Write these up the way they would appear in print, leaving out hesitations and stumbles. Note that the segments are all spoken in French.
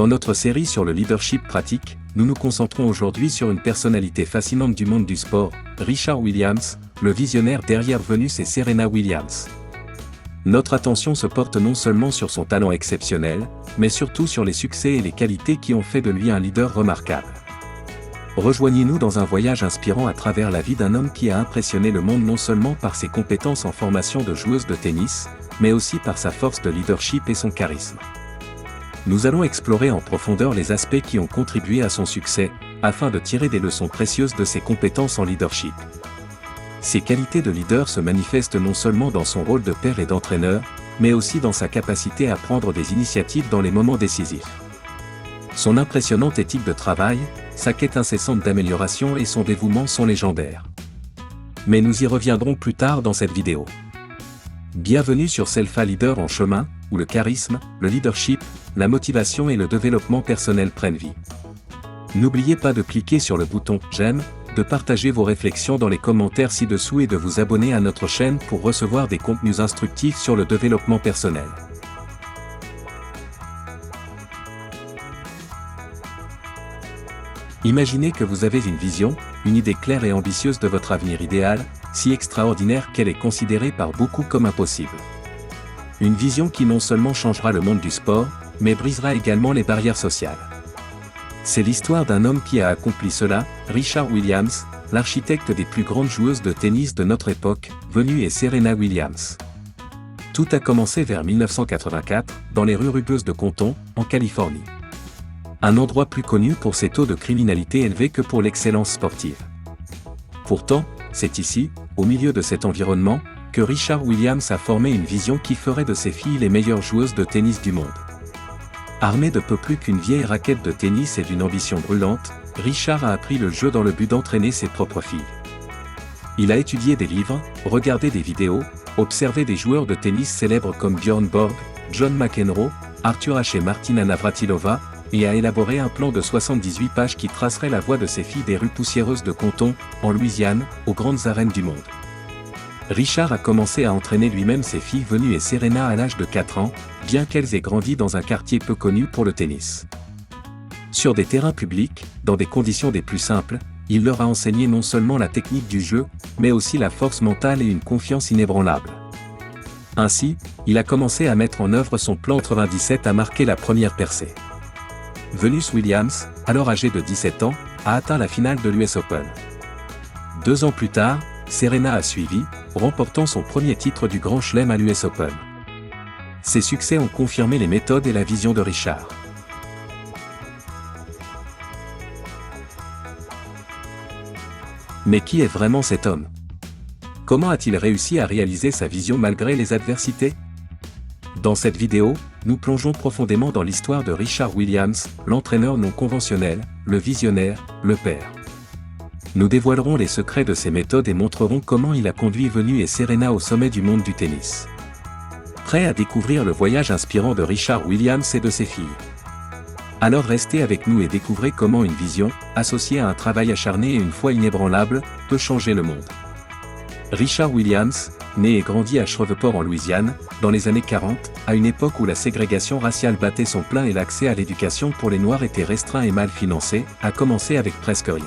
Dans notre série sur le leadership pratique, nous nous concentrons aujourd'hui sur une personnalité fascinante du monde du sport, Richard Williams, le visionnaire derrière Venus et Serena Williams. Notre attention se porte non seulement sur son talent exceptionnel, mais surtout sur les succès et les qualités qui ont fait de lui un leader remarquable. Rejoignez-nous dans un voyage inspirant à travers la vie d'un homme qui a impressionné le monde non seulement par ses compétences en formation de joueuse de tennis, mais aussi par sa force de leadership et son charisme. Nous allons explorer en profondeur les aspects qui ont contribué à son succès, afin de tirer des leçons précieuses de ses compétences en leadership. Ses qualités de leader se manifestent non seulement dans son rôle de père et d'entraîneur, mais aussi dans sa capacité à prendre des initiatives dans les moments décisifs. Son impressionnante éthique de travail, sa quête incessante d'amélioration et son dévouement sont légendaires. Mais nous y reviendrons plus tard dans cette vidéo. Bienvenue sur Selfa Leader en chemin, où le charisme, le leadership, la motivation et le développement personnel prennent vie. N'oubliez pas de cliquer sur le bouton « J'aime », de partager vos réflexions dans les commentaires ci-dessous et de vous abonner à notre chaîne pour recevoir des contenus instructifs sur le développement personnel. Imaginez que vous avez une vision, une idée claire et ambitieuse de votre avenir idéal, si extraordinaire qu'elle est considérée par beaucoup comme impossible. Une vision qui non seulement changera le monde du sport, mais brisera également les barrières sociales. C'est l'histoire d'un homme qui a accompli cela, Richard Williams, l'architecte des plus grandes joueuses de tennis de notre époque, Venus et Serena Williams. Tout a commencé vers 1984, dans les rues rugueuses de Compton, en Californie. Un endroit plus connu pour ses taux de criminalité élevés que pour l'excellence sportive. Pourtant, c'est ici, au milieu de cet environnement, que Richard Williams a formé une vision qui ferait de ses filles les meilleures joueuses de tennis du monde. Armé de peu plus qu'une vieille raquette de tennis et d'une ambition brûlante, Richard a appris le jeu dans le but d'entraîner ses propres filles. Il a étudié des livres, regardé des vidéos, observé des joueurs de tennis célèbres comme Björn Borg, John McEnroe, Arthur Ashe et Martina Navratilova, et a élaboré un plan de 78 pages qui tracerait la voie de ses filles des rues poussiéreuses de Compton, en Louisiane, aux grandes arènes du monde. Richard a commencé à entraîner lui-même ses filles Venus et Serena à l'âge de 4 ans, bien qu'elles aient grandi dans un quartier peu connu pour le tennis. Sur des terrains publics, dans des conditions des plus simples, il leur a enseigné non seulement la technique du jeu, mais aussi la force mentale et une confiance inébranlable. Ainsi, il a commencé à mettre en œuvre son plan 97 à marquer la première percée. Venus Williams, alors âgée de 17 ans, a atteint la finale de l'US Open. 2 ans plus tard, Serena a suivi, remportant son premier titre du Grand Chelem à l'US Open. Ces succès ont confirmé les méthodes et la vision de Richard. Mais qui est vraiment cet homme? Comment a-t-il réussi à réaliser sa vision malgré les adversités? Dans cette vidéo, nous plongeons profondément dans l'histoire de Richard Williams, l'entraîneur non conventionnel, le visionnaire, le père. Nous dévoilerons les secrets de ses méthodes et montrerons comment il a conduit Venus et Serena au sommet du monde du tennis. Prêt à découvrir le voyage inspirant de Richard Williams et de ses filles? Alors restez avec nous et découvrez comment une vision, associée à un travail acharné et une foi inébranlable, peut changer le monde. Richard Williams, né et grandi à Shreveport en Louisiane, dans les années 40, à une époque où la ségrégation raciale battait son plein et l'accès à l'éducation pour les Noirs était restreint et mal financé, a commencé avec presque rien.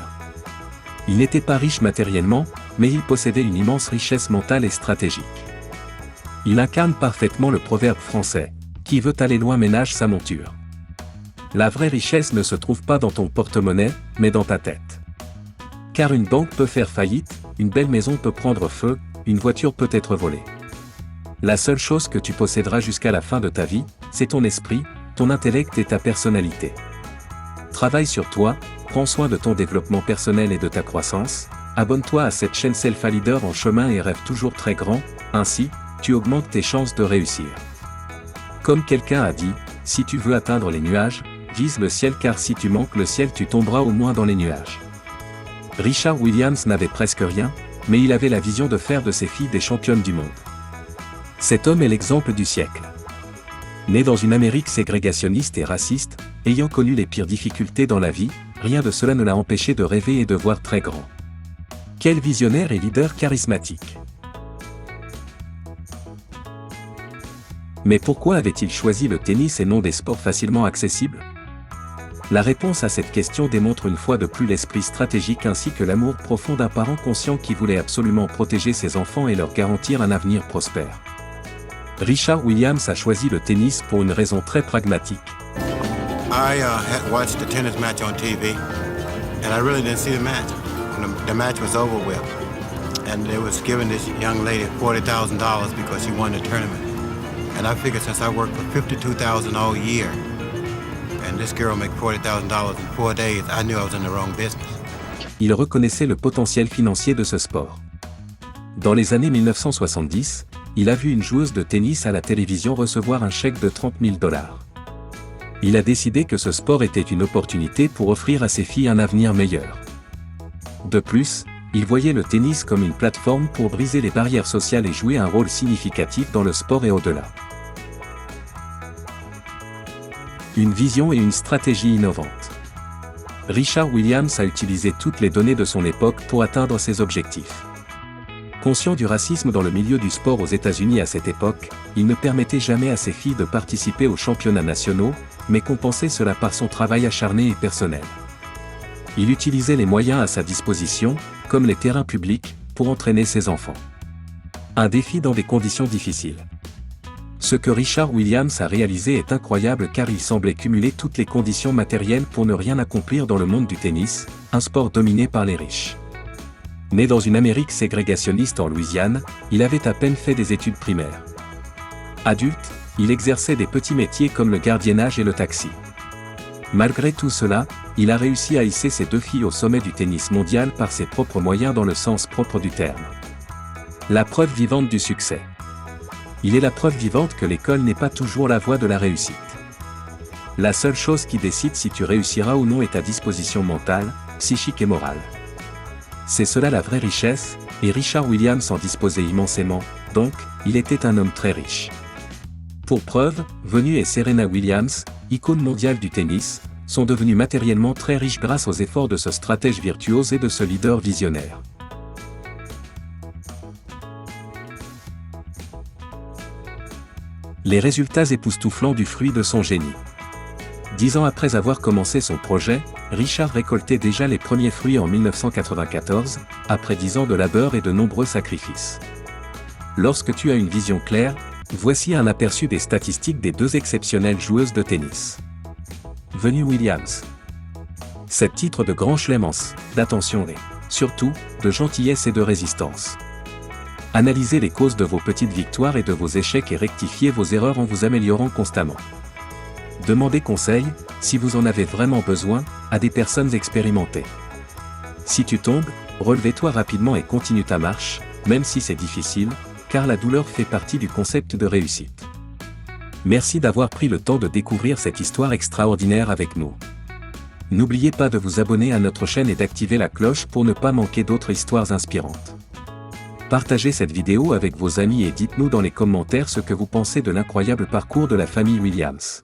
Il n'était pas riche matériellement, mais il possédait une immense richesse mentale et stratégique. Il incarne parfaitement le proverbe français « Qui veut aller loin ménage sa monture ». La vraie richesse ne se trouve pas dans ton porte-monnaie, mais dans ta tête. Car une banque peut faire faillite, une belle maison peut prendre feu, une voiture peut être volée. La seule chose que tu posséderas jusqu'à la fin de ta vie, c'est ton esprit, ton intellect et ta personnalité. Travaille sur toi, prends soin de ton développement personnel et de ta croissance, abonne-toi à cette chaîne Selfa Leader en chemin et rêve toujours très grand, ainsi, tu augmentes tes chances de réussir. Comme quelqu'un a dit, si tu veux atteindre les nuages, vise le ciel car si tu manques le ciel tu tomberas au moins dans les nuages. Richard Williams n'avait presque rien, mais il avait la vision de faire de ses filles des championnes du monde. Cet homme est l'exemple du siècle. Né dans une Amérique ségrégationniste et raciste, ayant connu les pires difficultés dans la vie, rien de cela ne l'a empêché de rêver et de voir très grand. Quel visionnaire et leader charismatique! Mais pourquoi avait-il choisi le tennis et non des sports facilement accessibles? La réponse à cette question démontre une fois de plus l'esprit stratégique ainsi que l'amour profond d'un parent conscient qui voulait absolument protéger ses enfants et leur garantir un avenir prospère. Richard Williams a choisi le tennis pour une raison très pragmatique. I had watched the tennis match on TV, and I really didn't see the match. The match was over with, and they was giving this young lady $40,000 because she won the tournament. And I figured since I worked for $52,000 all year, and this girl make $40,000 in 4 days, I knew I was in the wrong business. Il reconnaissait le potentiel financier de ce sport. Dans les années 1970, il a vu une joueuse de tennis à la télévision recevoir un chèque de $30 000. Il a décidé que ce sport était une opportunité pour offrir à ses filles un avenir meilleur. De plus, il voyait le tennis comme une plateforme pour briser les barrières sociales et jouer un rôle significatif dans le sport et au-delà. Une vision et une stratégie innovantes. Richard Williams a utilisé toutes les données de son époque pour atteindre ses objectifs. Conscient du racisme dans le milieu du sport aux États-Unis à cette époque, il ne permettait jamais à ses filles de participer aux championnats nationaux, mais compensait cela par son travail acharné et personnel. Il utilisait les moyens à sa disposition, comme les terrains publics, pour entraîner ses enfants. Un défi dans des conditions difficiles. Ce que Richard Williams a réalisé est incroyable car il semblait cumuler toutes les conditions matérielles pour ne rien accomplir dans le monde du tennis, un sport dominé par les riches. Né dans une Amérique ségrégationniste en Louisiane, il avait à peine fait des études primaires. Adulte, il exerçait des petits métiers comme le gardiennage et le taxi. Malgré tout cela, il a réussi à hisser ses deux filles au sommet du tennis mondial par ses propres moyens dans le sens propre du terme. La preuve vivante du succès. Il est la preuve vivante que l'école n'est pas toujours la voie de la réussite. La seule chose qui décide si tu réussiras ou non est ta disposition mentale, psychique et morale. C'est cela la vraie richesse, et Richard Williams en disposait immensément, donc, il était un homme très riche. Pour preuve, Venus et Serena Williams, icônes mondiales du tennis, sont devenus matériellement très riches grâce aux efforts de ce stratège virtuose et de ce leader visionnaire. Les résultats époustouflants du fruit de son génie. 10 ans après avoir commencé son projet, Richard récoltait déjà les premiers fruits en 1994, après 10 ans de labeur et de nombreux sacrifices. Lorsque tu as une vision claire, voici un aperçu des statistiques des deux exceptionnelles joueuses de tennis. Venus Williams. 7 titres de grand chelem, d'attention et, surtout, de gentillesse et de résistance. Analysez les causes de vos petites victoires et de vos échecs et rectifiez vos erreurs en vous améliorant constamment. Demandez conseil, si vous en avez vraiment besoin, à des personnes expérimentées. Si tu tombes, relève-toi rapidement et continue ta marche, même si c'est difficile, car la douleur fait partie du concept de réussite. Merci d'avoir pris le temps de découvrir cette histoire extraordinaire avec nous. N'oubliez pas de vous abonner à notre chaîne et d'activer la cloche pour ne pas manquer d'autres histoires inspirantes. Partagez cette vidéo avec vos amis et dites-nous dans les commentaires ce que vous pensez de l'incroyable parcours de la famille Williams.